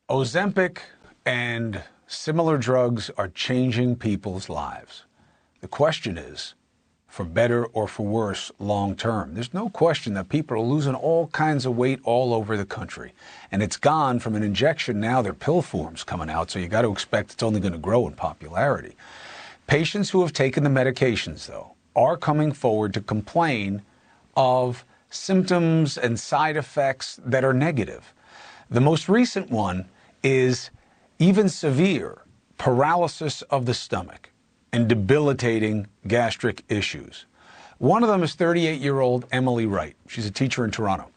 Ozempic and similar drugs are changing people's lives. The question is, for better or for worse long term. There's no question that people are losing all kinds of weight all over the country. And it's gone from an injection, now they're pill forms coming out, so you got to expect it's only going to grow in popularity. Patients who have taken the medications, though, are coming forward to complain of symptoms and side effects that are negative. The most recent one is even severe paralysis of the stomach and debilitating gastric issues. One of them is 38-year-old Emily Wright. She's a teacher in Toronto.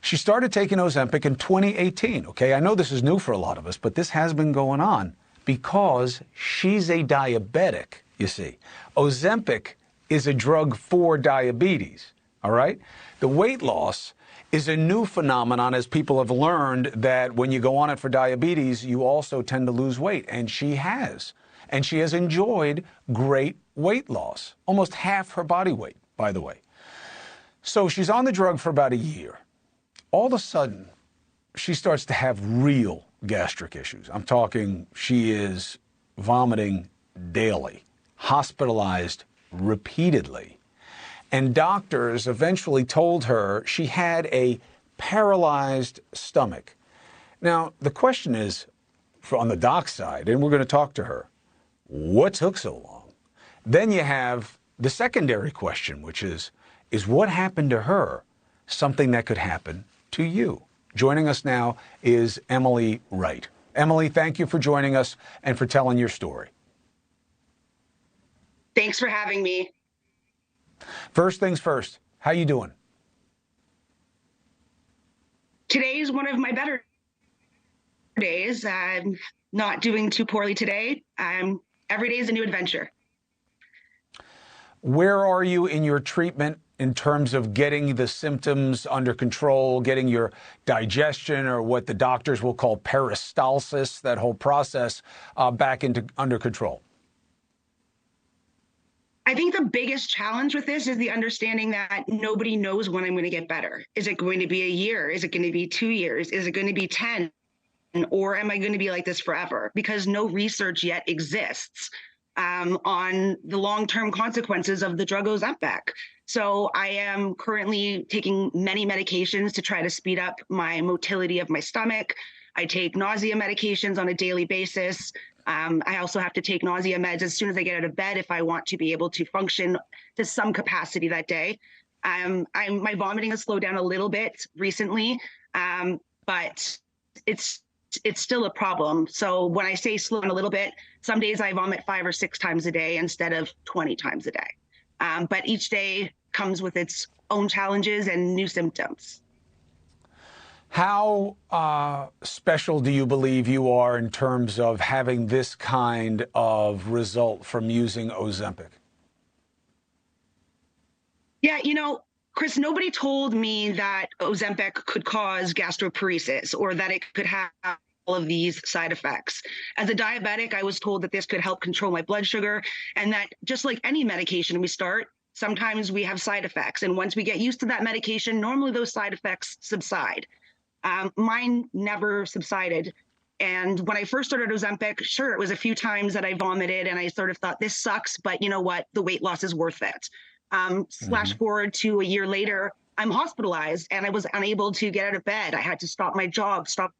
She started taking Ozempic in 2018. Okay, I know this is new for a lot of us, but this has been going on because she's a diabetic, you see. Ozempic is a drug for diabetes, all right? The weight loss is a new phenomenon, as people have learned that when you go on it for diabetes, you also tend to lose weight, and she has. And she has enjoyed great weight loss, almost half her body weight, by the way. So she's on the drug for about a year. All of a sudden, she starts to have real gastric issues. I'm talking she is vomiting daily, hospitalized repeatedly. And doctors eventually told her she had a paralyzed stomach. Now, the question is, on the doc side, and we're going to talk to her, what took so long? Then you have the secondary question, which is what happened to her something that could happen to you? Joining us now is Emily Wright. Emily, thank you for joining us and for telling your story. Thanks for having me. First things first, how you doing? Today is one of my better days. I'm not doing too poorly today. Every day is a new adventure. Where are you in your treatment in terms of getting the symptoms under control, getting your digestion, or what the doctors will call peristalsis, that whole process, back under control? I think the biggest challenge with this is the understanding that nobody knows when I'm going to get better. Is it going to be a year? Is it going to be 2 years? Is it going to be 10? Or am I going to be like this forever? Because no research yet exists on the long-term consequences of the drug Ozempic. So I am currently taking many medications to try to speed up my motility of my stomach. I take nausea medications on a daily basis. I also have to take nausea meds as soon as I get out of bed if I want to be able to function to some capacity that day. My vomiting has slowed down a little bit recently, but it's still a problem. So when I say slow down a little bit, some days I vomit 5 or 6 times a day instead of 20 times a day. But each day comes with its own challenges and new symptoms. How special do you believe you are in terms of having this kind of result from using Ozempic? Yeah, Chris, nobody told me that Ozempic could cause gastroparesis or that it could have all of these side effects. As a diabetic, I was told that this could help control my blood sugar, and that just like any medication we start, sometimes we have side effects. And once we get used to that medication, normally those side effects subside. Mine never subsided. And when I first started Ozempic, sure, it was a few times that I vomited and I sort of thought, this sucks, but you know what? The weight loss is worth it. Flash forward to a year later, I'm hospitalized and I was unable to get out of bed. I had to stop my job, stop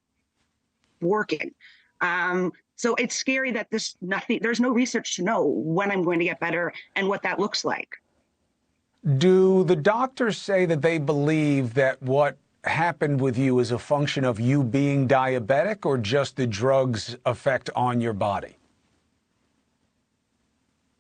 working. So it's scary that there's no research to know when I'm going to get better and what that looks like. Do the doctors say that they believe that what happened with you is a function of you being diabetic or just the drug's effect on your body?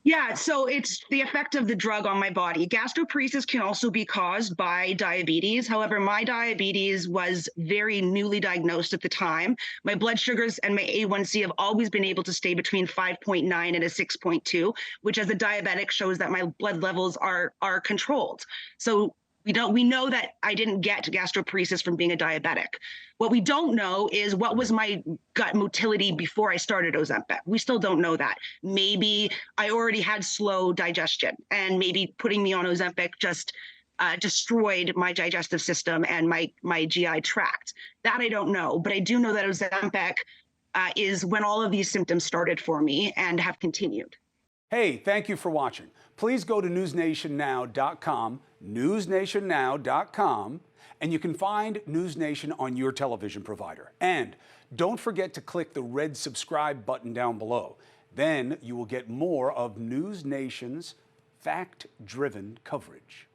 Yeah, so it's the effect of the drug on my body. Gastroparesis can also be caused by diabetes. However, my diabetes was very newly diagnosed at the time. My blood sugars and my A1C have always been able to stay between 5.9 and a 6.2, which as a diabetic shows that my blood levels are controlled. So we know that I didn't get gastroparesis from being a diabetic. What we don't know is what was my gut motility before I started Ozempic. We still don't know that. Maybe I already had slow digestion, and maybe putting me on Ozempic just destroyed my digestive system and my GI tract. That I don't know, but I do know that Ozempic is when all of these symptoms started for me and have continued. Hey, thank you for watching. Please go to newsnationnow.com, newsnationnow.com, and you can find NewsNation on your television provider. And don't forget to click the red subscribe button down below. Then you will get more of NewsNation's fact-driven coverage.